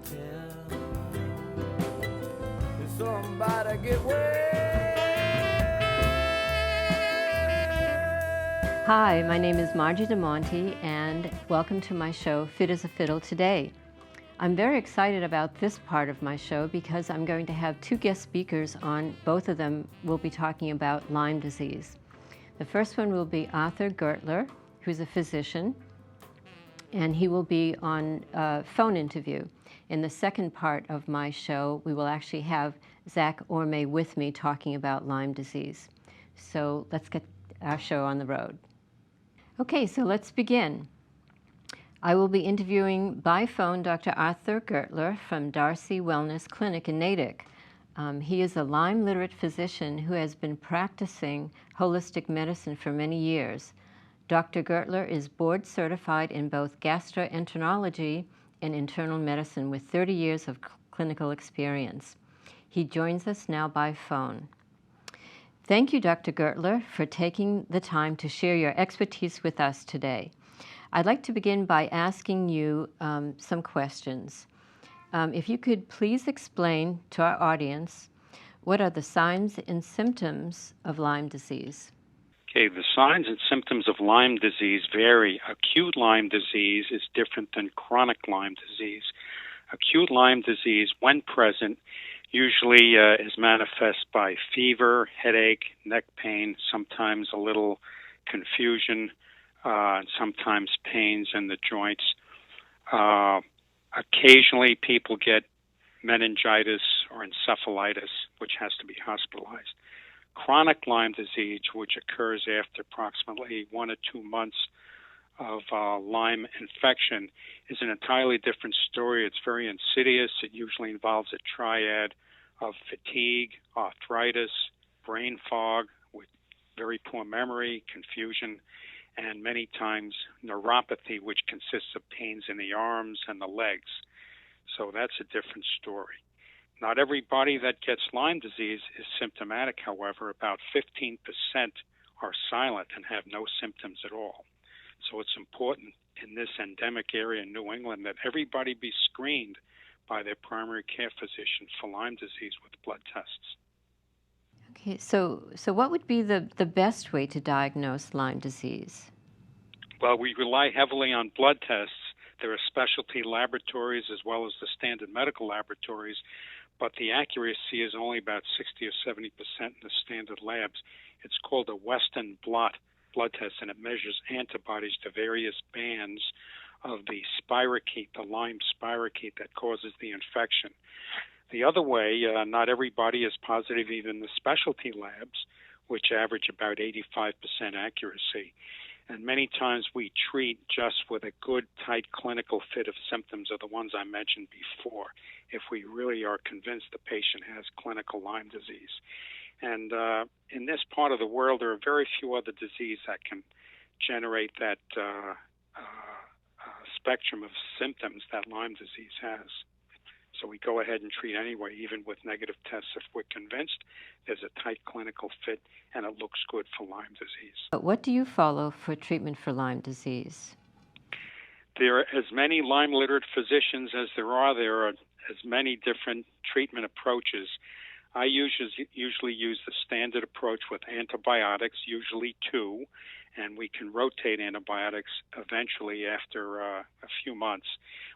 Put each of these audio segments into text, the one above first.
tell. Did somebody get well? Hi, my name is Margie DiMonte, and welcome to my show, Fit as a Fiddle Today. I'm very excited about this part of my show because I'm going to have two guest speakers on. Both of them will be talking about Lyme disease. The first one will be Arthur Gertler, who's a physician, and he will be on a phone interview. In the second part of my show, we will actually have Zach Orme with me talking about Lyme disease. So let's get our show on the road. Okay, so let's begin. I will be interviewing by phone Dr. Arthur Gertler from Darcy Wellness Clinic in Natick. He is a Lyme Literate physician who has been practicing holistic medicine for many years. Dr. Gertler is board certified in both gastroenterology and internal medicine with 30 years of clinical experience. He joins us now by phone. Thank you, Dr. Gertler, for taking the time to share your expertise with us today. I'd like to begin by asking you some questions. If you could please explain to our audience, what are the signs and symptoms of Lyme disease? Okay, the signs and symptoms of Lyme disease vary. Acute Lyme disease is different than chronic Lyme disease. Acute Lyme disease, when present, usually is manifest by fever, headache, neck pain, sometimes a little confusion, and sometimes pains in the joints. Occasionally people get meningitis or encephalitis, which has to be hospitalized. Chronic Lyme disease, which occurs after approximately 1 or 2 months of Lyme infection, is an entirely different story. It's very insidious. It usually involves a triad of fatigue, arthritis, brain fog with very poor memory, confusion, and many times neuropathy, which consists of pains in the arms and the legs. So that's a different story. Not everybody that gets Lyme disease is symptomatic, however. About 15% are silent and have no symptoms at all. So it's important in this endemic area in New England that everybody be screened by their primary care physician for Lyme disease with blood tests. Okay, so what would be the best way to diagnose Lyme disease? Well, we rely heavily on blood tests. There are specialty laboratories as well as the standard medical laboratories, but the accuracy is only about 60 or 70% in the standard labs. It's called a Western blot blood test, and it measures antibodies to various bands of the spirochete, the Lyme spirochete that causes the infection. The other way, not everybody is positive, even the specialty labs, which average about 85% accuracy. And many times we treat just with a good, tight clinical fit of symptoms of the ones I mentioned before, if we really are convinced the patient has clinical Lyme disease. And in this part of the world, there are very few other diseases that can generate that spectrum of symptoms that Lyme disease has. So we go ahead and treat anyway, even with negative tests, if we're convinced there's a tight clinical fit and it looks good for Lyme disease. What do you follow for treatment for Lyme disease? There are as many Lyme Literate physicians as there are as many different treatment approaches. I usually use the standard approach with antibiotics, usually 2, and we can rotate antibiotics eventually after a few months.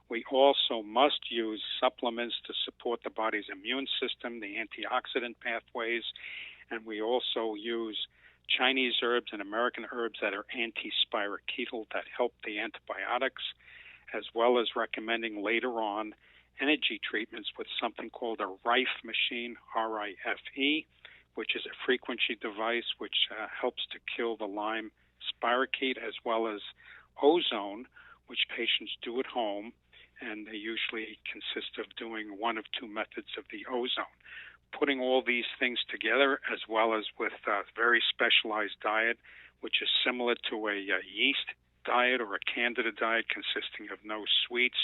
We also must use supplements to support the body's immune system, the antioxidant pathways, and we also use Chinese herbs and American herbs that are anti-spirochetal that help the antibiotics, as well as recommending later on energy treatments with something called a RIFE machine, R-I-F-E, which is a frequency device which helps to kill the Lyme spirochete, as well as ozone, which patients do at home, and they usually consist of doing one of 2 methods of the ozone. Putting all these things together, as well as with a very specialized diet, which is similar to a yeast diet or a candida diet consisting of no sweets,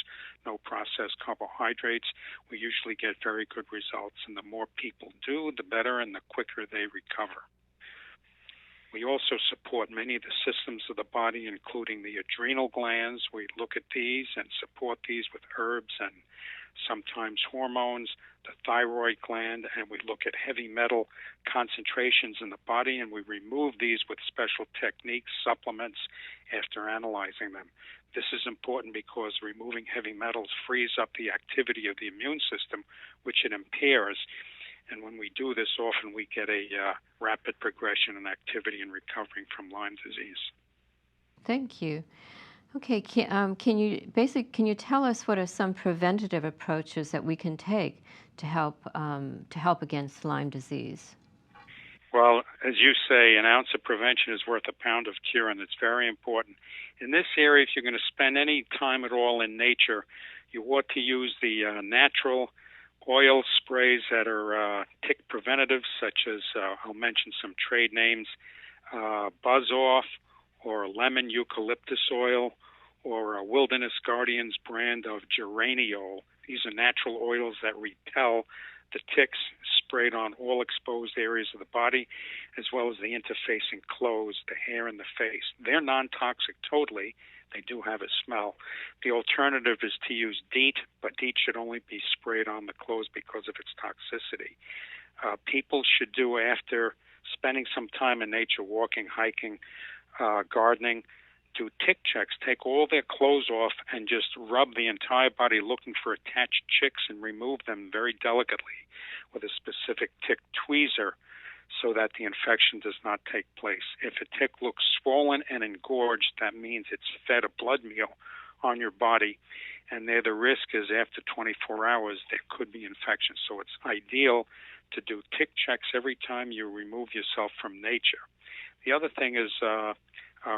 no processed carbohydrates, we usually get very good results. And the more people do, the better and the quicker they recover. We also support many of the systems of the body, including the adrenal glands. We look at these and support these with herbs and sometimes hormones, the thyroid gland, and we look at heavy metal concentrations in the body, and we remove these with special techniques, supplements, after analyzing them. This is important because removing heavy metals frees up the activity of the immune system, which it impairs. And when we do this, often we get a rapid progression in activity and recovering from Lyme disease. Thank you. Okay, can you tell us what are some preventative approaches that we can take to help against Lyme disease? Well, as you say, an ounce of prevention is worth a pound of cure, and it's very important. In this area, if you're going to spend any time at all in nature, you ought to use the natural oil sprays that are tick preventative, such as, I'll mention some trade names, Buzz Off, or lemon eucalyptus oil, or a Wilderness Guardians brand of geraniol. These are natural oils that repel the ticks, sprayed on all exposed areas of the body, as well as the interfacing clothes, the hair, and the face. They're non-toxic totally. They do have a smell. The alternative is to use DEET, but DEET should only be sprayed on the clothes because of its toxicity. People should do, after spending some time in nature, walking, hiking, gardening, do tick checks. Take all their clothes off and just rub the entire body looking for attached ticks and remove them very delicately with a specific tick tweezer so that the infection does not take place. If a tick looks swollen and engorged, that means it's fed a blood meal on your body, and there the risk is after 24 hours there could be infection. So it's ideal to do tick checks every time you remove yourself from nature. The other thing is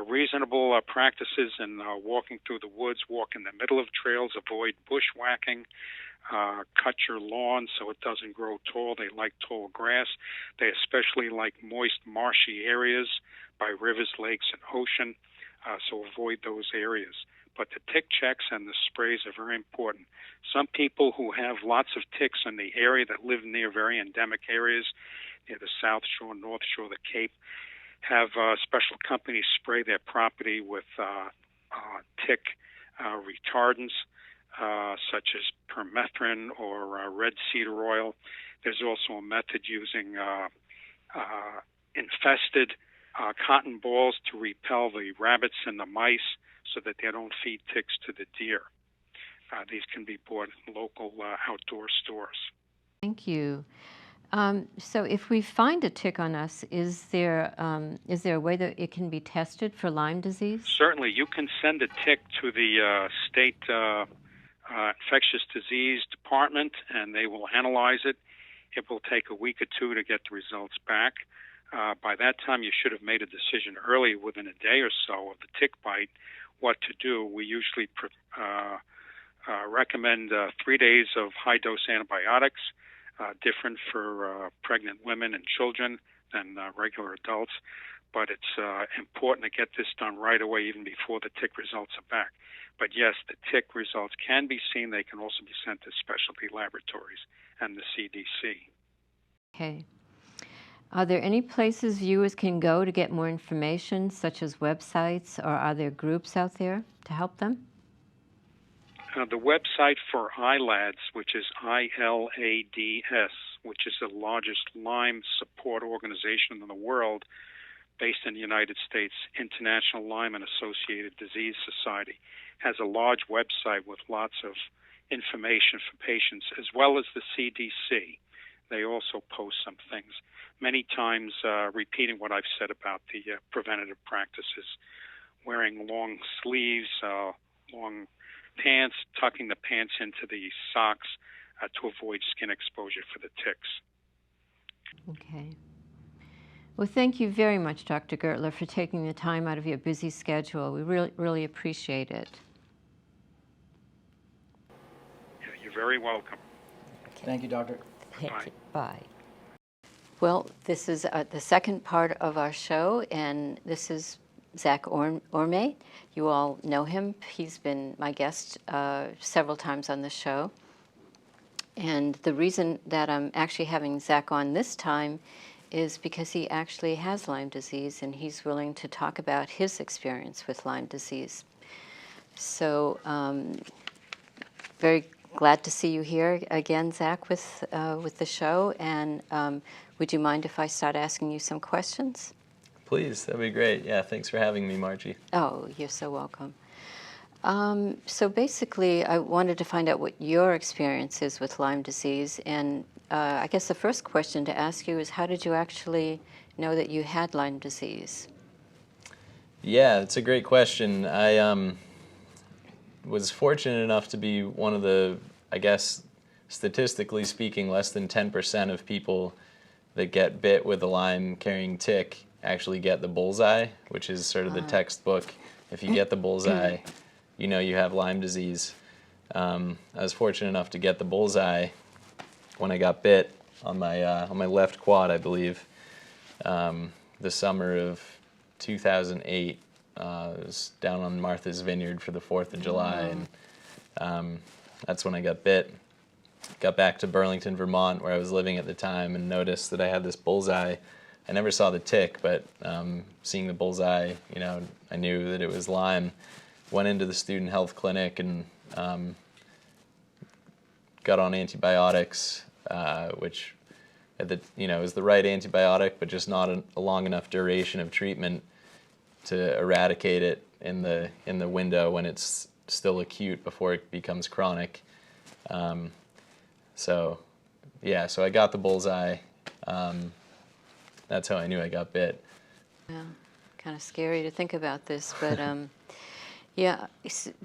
reasonable practices in walking through the woods. Walk in the middle of trails, avoid bushwhacking, cut your lawn so it doesn't grow tall. They like tall grass. They especially like moist, marshy areas by rivers, lakes, and ocean, so avoid those areas. But the tick checks and the sprays are very important. Some people who have lots of ticks in the area that live near very endemic areas, near the South Shore, North Shore, the Cape, have special companies spray their property with tick retardants, such as permethrin or red cedar oil. There's also a method using infested cotton balls to repel the rabbits and the mice so that they don't feed ticks to the deer. These can be bought in local outdoor stores. Thank you. So if we find a tick on us, is there a way that it can be tested for Lyme disease? Certainly. You can send a tick to the state infectious disease department, and they will analyze it. It will take a week or two to get the results back. By that time, you should have made a decision early, within a day or so of the tick bite, what to do. We usually recommend 3 days of high-dose antibiotics, different for pregnant women and children than regular adults. But it's important to get this done right away, even before the tick results are back. But yes, the tick results can be seen. They can also be sent to specialty laboratories and the CDC. Okay. Are there any places viewers can go to get more information, such as websites, or are there groups out there to help them? The website for ILADS, which is ILADS, which is the largest Lyme support organization in the world, based in the United States, International Lyme and Associated Disease Society, has a large website with lots of information for patients, as well as the CDC. They also post some things, many times repeating what I've said about the preventative practices, wearing long sleeves, long pants, tucking the pants into the socks to avoid skin exposure for the ticks. Okay. Well, thank you very much, Dr. Gertler, for taking the time out of your busy schedule. We really appreciate it. Yeah, you're very welcome. Okay. Thank you, Doctor. Thank you. Bye. Well, this is the second part of our show, and this is Zach Orme. You all know him. He's been my guest several times on the show. And the reason that I'm actually having Zach on this time is because he actually has Lyme disease, and he's willing to talk about his experience with Lyme disease. So very glad to see you here again, Zach, with the show. And would you mind if I start asking you some questions? Please, that'd be great. Yeah, thanks for having me, Margie. Oh, you're so welcome. So basically, I wanted to find out what your experience is with Lyme disease. And I guess the first question to ask you is, how did you actually know that you had Lyme disease? Yeah, it's a great question. I was fortunate enough to be one of the, I guess, statistically speaking, less than 10% of people that get bit with a Lyme-carrying tick actually get the bullseye, which is sort of the textbook. If you get the bullseye, you know you have Lyme disease. I was fortunate enough to get the bullseye when I got bit on my left quad, I believe, the summer of 2008. I was down on Martha's Vineyard for the 4th of July, and that's when I got bit. Got back to Burlington, Vermont, where I was living at the time, and noticed that I had this bullseye. I never saw the tick, but seeing the bullseye, you know, I knew that it was Lyme. Went into the student health clinic and got on antibiotics, which was the right antibiotic, but just not a long enough duration of treatment to eradicate it in the window when it's still acute before it becomes chronic. So I got the bullseye. That's how I knew I got bit. Yeah, kind of scary to think about this, but yeah.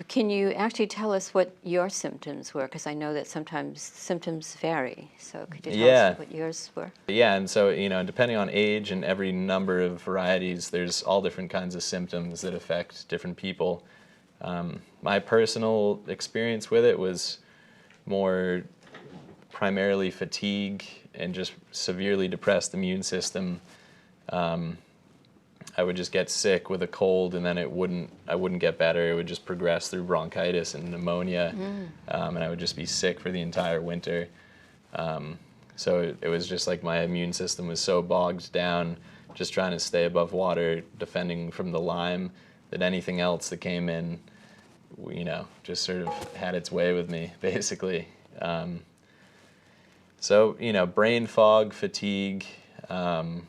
Can you actually tell us what your symptoms were? Because I know that sometimes symptoms vary. So could you tell us what yours were? Yeah, and so, depending on age and every number of varieties, there's all different kinds of symptoms that affect different people. My personal experience with it was more primarily fatigue and just severely depressed immune system. I would just get sick with a cold, and then I wouldn't get better. It would just progress through bronchitis and pneumonia, and I would just be sick for the entire winter. So it was just like my immune system was so bogged down, just trying to stay above water, defending from the Lyme, that anything else that came in, just sort of had its way with me, basically. So, brain fog, fatigue, and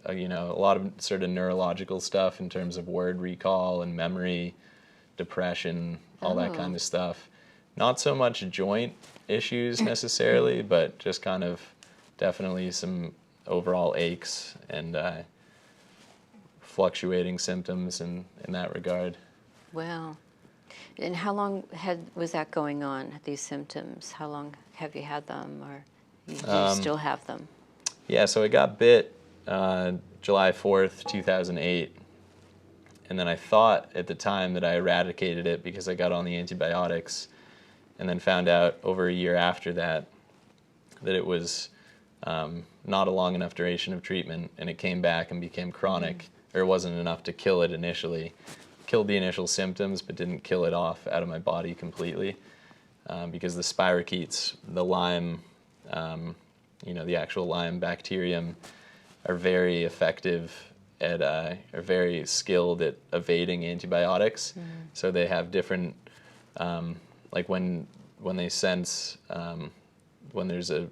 a lot of sort of neurological stuff in terms of word recall and memory, depression, all that kind of stuff. Not so much joint issues necessarily, but just kind of definitely some overall aches and fluctuating symptoms in that regard. Wow. And how long was that going on, these symptoms? How long have you had them, or do you still have them? Yeah, so I got bit July 4th, 2008, and then I thought at the time that I eradicated it because I got on the antibiotics, and then found out over a year after that it was not a long enough duration of treatment, and it came back and became chronic, or it wasn't enough to kill it initially. Killed the initial symptoms, but didn't kill it off out of my body completely, because the spirochetes, the Lyme, the actual Lyme bacterium, are very effective at, are very skilled at evading antibiotics. So they have different, like when they sense when there's an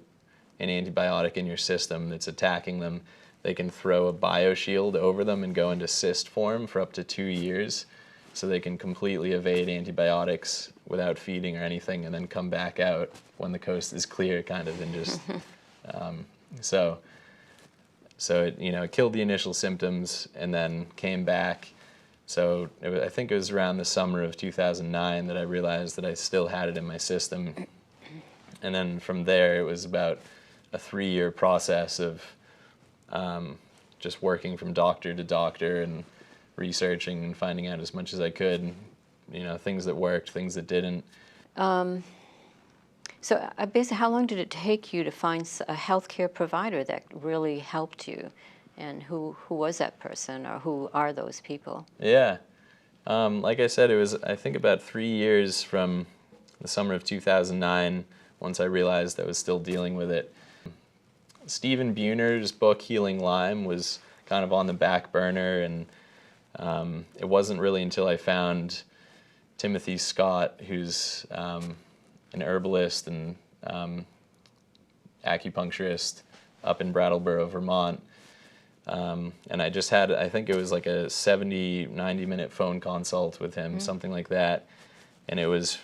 antibiotic in your system that's attacking them, they can throw a bioshield over them and go into cyst form for up to 2 years, so they can completely evade antibiotics without feeding or anything, and then come back out when the coast is clear, kind of, and just so it killed the initial symptoms and then came back. So I think it was around the summer of 2009 that I realized that I still had it in my system, and then from there it was about a 3-year process of just working from doctor to doctor and researching and finding out as much as I could, things that worked, things that didn't. So basically, how long did it take you to find a healthcare provider that really helped you? And who was that person, or who are those people? Yeah. Like I said, it was, I think, about 3 years from the summer of 2009, once I realized I was still dealing with it. Stephen Buhner's book Healing Lyme was kind of on the back burner, and it wasn't really until I found Timothy Scott, who's an herbalist and acupuncturist up in Brattleboro, Vermont. And I just had, I think it was like a 90-minute phone consult with him, something like that. And it was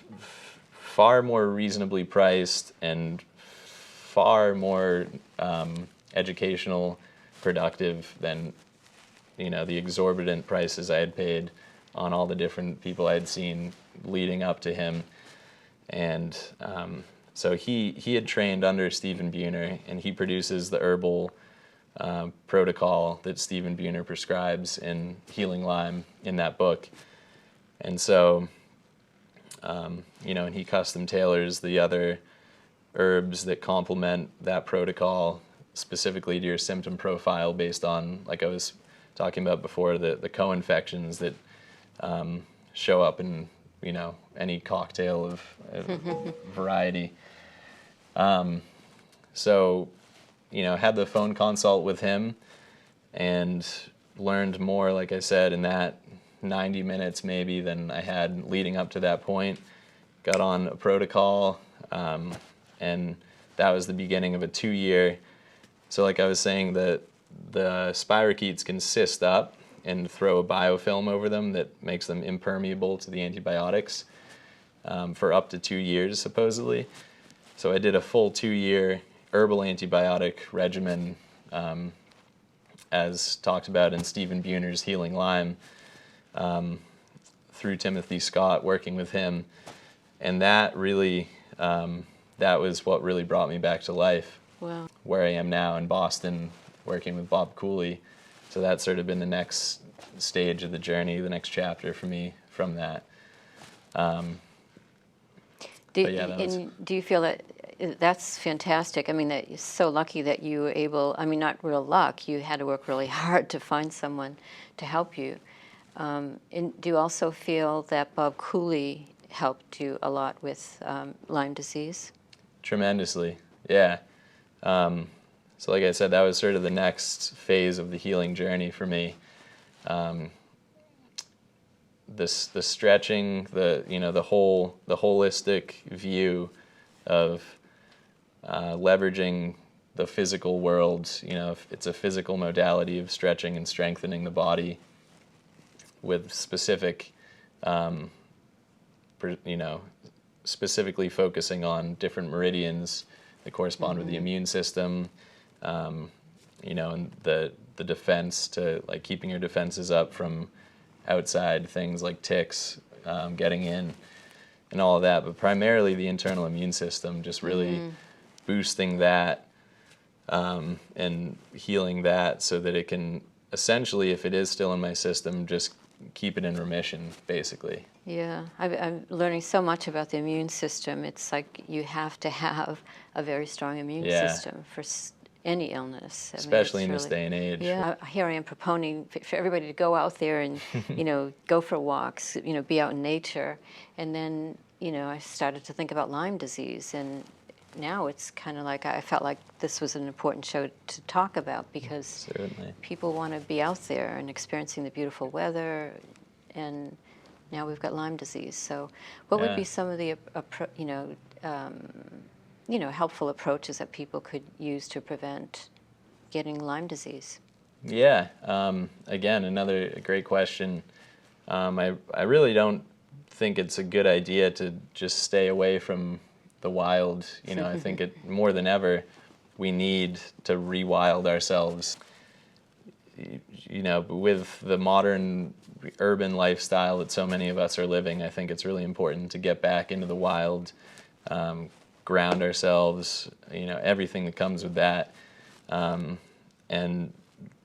far more reasonably priced and far more educational, productive than, the exorbitant prices I had paid on all the different people I had seen leading up to him. And so he had trained under Stephen Buhner, and he produces the herbal protocol that Stephen Buhner prescribes in Healing Lyme in that book. And so, and he custom tailors the other herbs that complement that protocol specifically to your symptom profile based on, like I was talking about before, the co-infections that show up in, any cocktail of variety. So, had the phone consult with him and learned more, like I said, in that 90 minutes maybe than I had leading up to that point. Got on a protocol, and that was the beginning of a 2-year. So like I was saying, the spirochetes can cyst up and throw a biofilm over them that makes them impermeable to the antibiotics for up to 2 years, supposedly. So I did a full 2-year herbal antibiotic regimen, as talked about in Stephen Buhner's Healing Lyme, through Timothy Scott, working with him. And that really, that was what really brought me back to life. Wow. Where I am now in Boston, working with Bob Cooley. So that's sort of been the next stage of the journey, the next chapter for me from that. Do you feel that that's fantastic? I mean, that you're so lucky that you were able, not real luck, you had to work really hard to find someone to help you. And do you also feel that Bob Cooley helped you a lot with Lyme disease? Tremendously, yeah. So like I said, that was sort of the next phase of the healing journey for me. The stretching, the holistic view of leveraging the physical world. It's a physical modality of stretching and strengthening the body with specific, specifically focusing on different meridians that correspond with the immune system. And the defense to, like, keeping your defenses up from outside things like ticks getting in and all of that, but primarily the internal immune system, just really boosting that and healing that so that it can essentially, if it is still in my system, just keep it in remission, basically. Yeah, I'm learning so much about the immune system. It's like you have to have a very strong immune system for any illness. Especially in this day and age. Yeah, here I am proponing for everybody to go out there and, go for walks, be out in nature. And then, I started to think about Lyme disease. And now it's kind of like I felt like this was an important show to talk about because people want to be out there and experiencing the beautiful weather. And now we've got Lyme disease. So what would be some of the, helpful approaches that people could use to prevent getting Lyme disease? Yeah, again, another great question. I really don't think it's a good idea to just stay away from the wild. I think more than ever, we need to rewild ourselves. With the modern urban lifestyle that so many of us are living, I think it's really important to get back into the wild, ground ourselves, everything that comes with that. And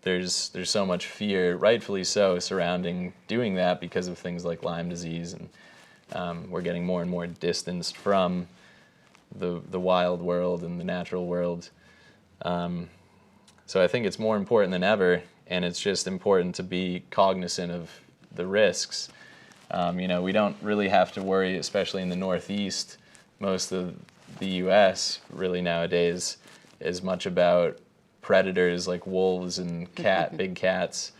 there's so much fear, rightfully so, surrounding doing that because of things like Lyme disease, and we're getting more and more distanced from the wild world and the natural world. So I think it's more important than ever, and it's just important to be cognizant of the risks. We don't really have to worry, especially in the Northeast, most of the U.S. really nowadays, as much about predators like wolves and big cats,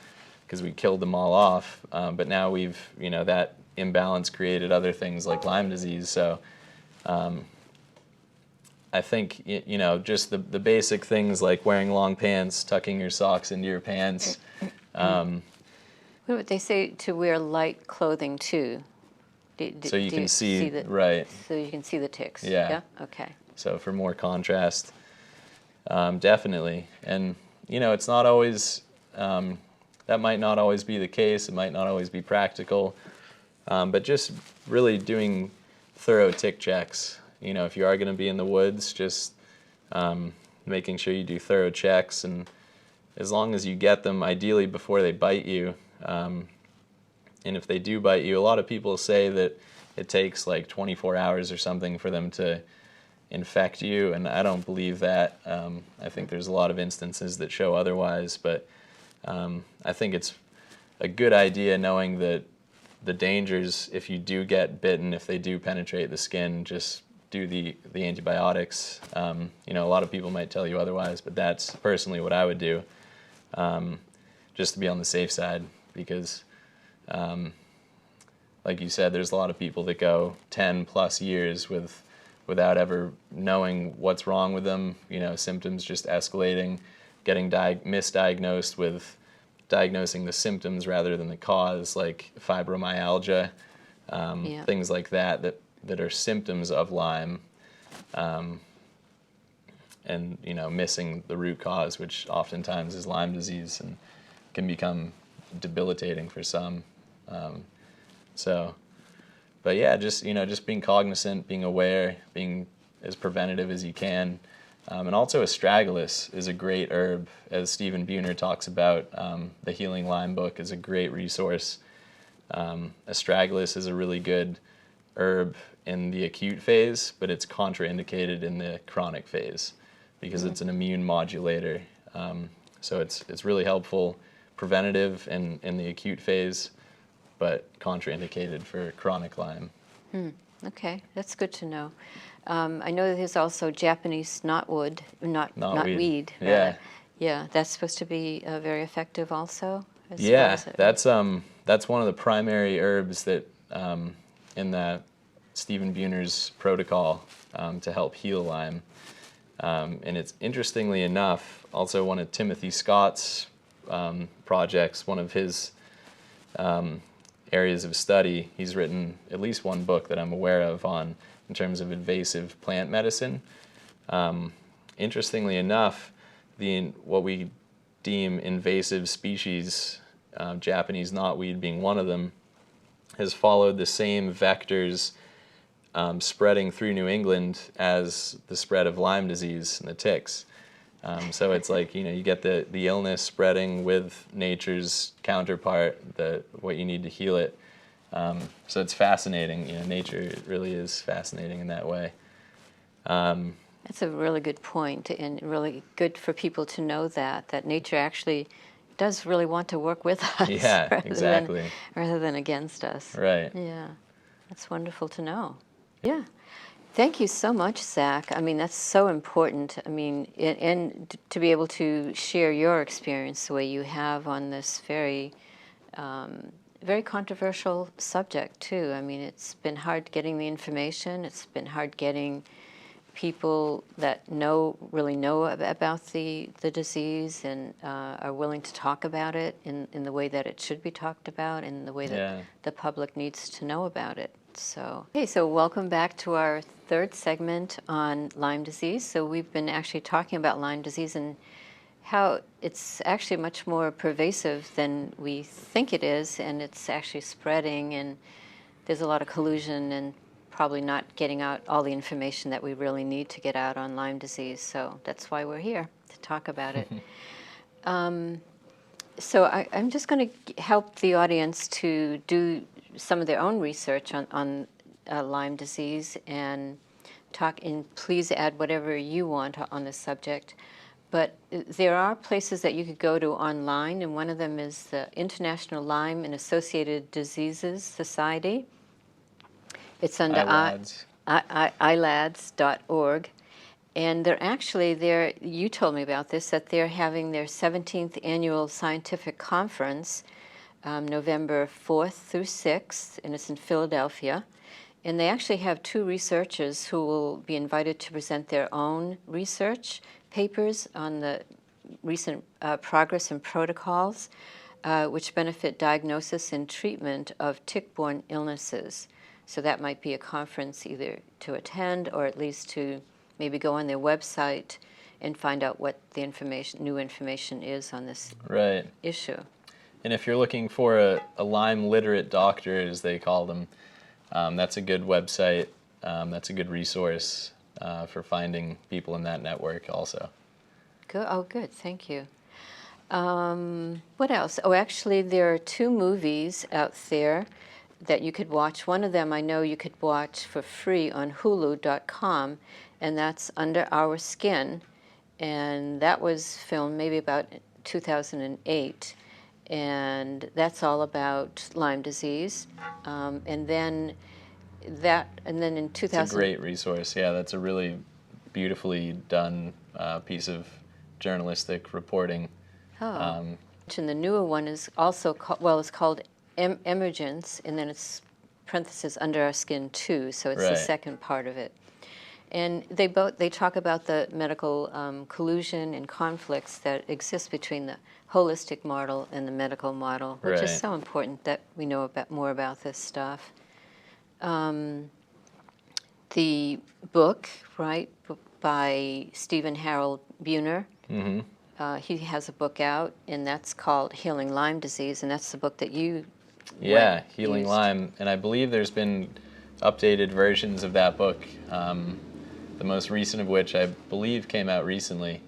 because we killed them all off. But now we've, that imbalance created other things like Lyme disease. So I think, just the basic things like wearing long pants, tucking your socks into your pants. Well, they say to wear light clothing too. So you can see the, right. So you can see the ticks. Yeah. Okay. So for more contrast, definitely. And it's not always that might not always be the case. It might not always be practical. But just really doing thorough tick checks. If you are going to be in the woods, just making sure you do thorough checks, and as long as you get them, ideally before they bite you. And if they do bite you, a lot of people say that it takes like 24 hours or something for them to infect you, and I don't believe that. I think there's a lot of instances that show otherwise, but I think it's a good idea knowing that the dangers, if you do get bitten, if they do penetrate the skin, just do the antibiotics. A lot of people might tell you otherwise, but that's personally what I would do, just to be on the safe side, because like you said, there's a lot of people that go 10 plus years without ever knowing what's wrong with them, symptoms just escalating, getting misdiagnosed with diagnosing the symptoms rather than the cause, like fibromyalgia, things like that are symptoms of Lyme, and missing the root cause, which oftentimes is Lyme disease and can become debilitating for some. But yeah, just being cognizant, being aware, being as preventative as you can. And also astragalus is a great herb, as Stephen Buhner talks about. The Healing Lyme book is a great resource. Astragalus is a really good herb in the acute phase, but it's contraindicated in the chronic phase because it's an immune modulator. So it's really helpful, preventative in the acute phase, but contraindicated for chronic Lyme. Okay, that's good to know. I know that there's also Japanese knotweed, not weed. Yeah. Yeah, that's supposed to be very effective also. That's one of the primary herbs that in the Stephen Buhner's protocol to help heal Lyme. And it's interestingly enough also one of Timothy Scott's projects, one of his areas of study. He's written at least one book that I'm aware of in terms of invasive plant medicine. Interestingly enough, what we deem invasive species, Japanese knotweed being one of them, has followed the same vectors spreading through New England as the spread of Lyme disease and the ticks. So it's like, you get the illness spreading with nature's counterpart, what you need to heal it. So it's fascinating. Nature really is fascinating in that way. That's a really good point, and really good for people to know that nature actually does really want to work with us. Yeah, exactly. Rather than against us. Right. Yeah, that's wonderful to know. Yeah. Thank you so much, Zach. I mean, that's so important. I mean, and to be able to share your experience the way you have on this very, very controversial subject, too. I mean, it's been hard getting the information. It's been hard getting people that really know about the disease and are willing to talk about it in the way that it should be talked about, in the way that the public needs to know about it. So welcome back to our third segment on Lyme disease. So we've been actually talking about Lyme disease and how it's actually much more pervasive than we think it is, and it's actually spreading, and there's a lot of collusion and probably not getting out all the information that we really need to get out on Lyme disease. So that's why we're here, to talk about it. So I'm just going to help the audience to do some of their own research on Lyme disease and talk, and please add whatever you want on this subject. But there are places that you could go to online, and one of them is the International Lyme and Associated Diseases Society. It's under ilads.org, And you told me about this, that they're having their 17th annual scientific conference November 4th through 6th, and it's in Philadelphia. And they actually have 2 researchers who will be invited to present their own research papers on the recent progress and protocols which benefit diagnosis and treatment of tick-borne illnesses. So that might be a conference either to attend or at least to maybe go on their website and find out what the new information is on this issue. And if you're looking for a Lyme Literate doctor, as they call them, that's a good website. That's a good resource for finding people in that network also. Good. Oh, good. Thank you. What else? Oh, actually, there are 2 movies out there that you could watch. One of them I know you could watch for free on Hulu.com, and that's Under Our Skin. And that was filmed maybe about 2008. And that's all about Lyme disease. And then in 2000... It's a great resource. Yeah, that's a really beautifully done piece of journalistic reporting. And the newer one is also it's called Emergence, and then it's parentheses Under Our Skin 2, so it's the second part of it. And they talk about the medical collusion and conflicts that exist between the holistic model and the medical model, which is so important that we know more about this stuff. The book, by Stephen Harold Buhner. Mm-hmm. He has a book out, and that's called Healing Lyme Disease, and that's the book that you Healing Lyme. And I believe there's been updated versions of that book, the most recent of which I believe came out recently.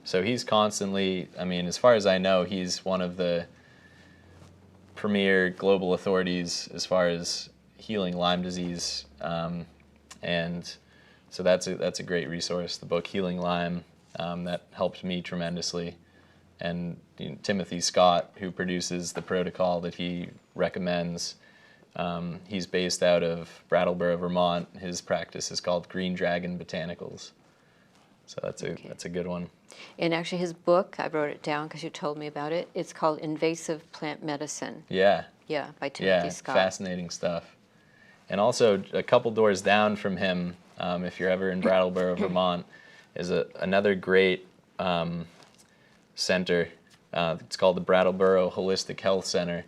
So he's constantly, as far as I know, he's one of the premier global authorities as far as healing Lyme disease. And so that's a great resource, the book Healing Lyme. That helped me tremendously. And Timothy Scott, who produces the protocol that he recommends, he's based out of Brattleboro, Vermont. His practice is called Green Dragon Botanicals. So that's a good one. And actually his book, I wrote it down because you told me about it, it's called Invasive Plant Medicine. Yeah. Yeah, by Timothy Scott. Fascinating stuff. And also a couple doors down from him, if you're ever in Brattleboro, Vermont, is another great center. It's called the Brattleboro Holistic Health Center.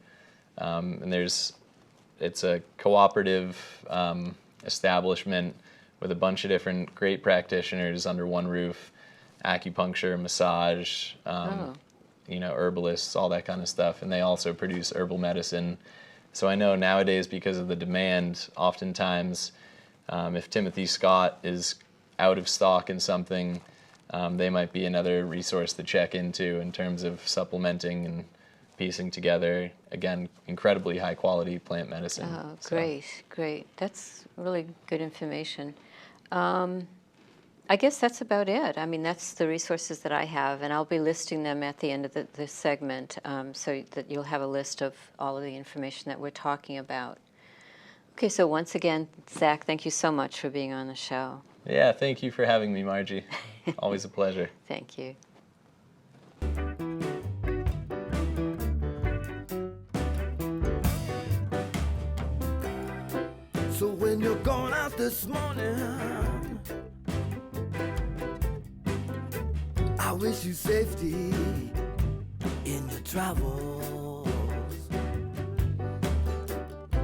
And it's a cooperative establishment with a bunch of different great practitioners under one roof, acupuncture, massage, herbalists, all that kind of stuff. And they also produce herbal medicine. So I know nowadays, because of the demand, oftentimes if Timothy Scott is out of stock in something, they might be another resource to check into in terms of supplementing and piecing together, again, incredibly high quality plant medicine. Oh, great. That's really good information. I guess that's about it. That's the resources that I have, and I'll be listing them at the end of this segment so that you'll have a list of all of the information that we're talking about. Okay, so once again, Zach, thank you so much for being on the show. Yeah, thank you for having me, Margie. Always a pleasure. Thank you. So when you're going out this morning, I wish you safety in your travels,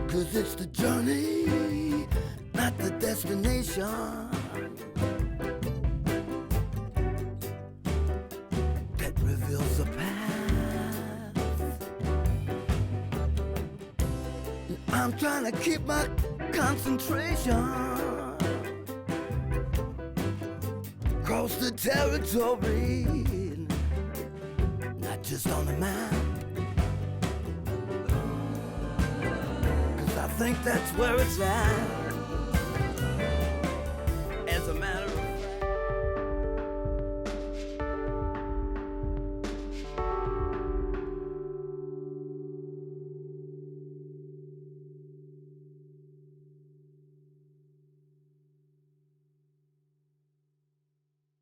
'cause it's the journey, not the destination, that reveals the path. And I'm trying to keep my concentration, cross the territory, not just on the map, 'cause I think that's where it's at.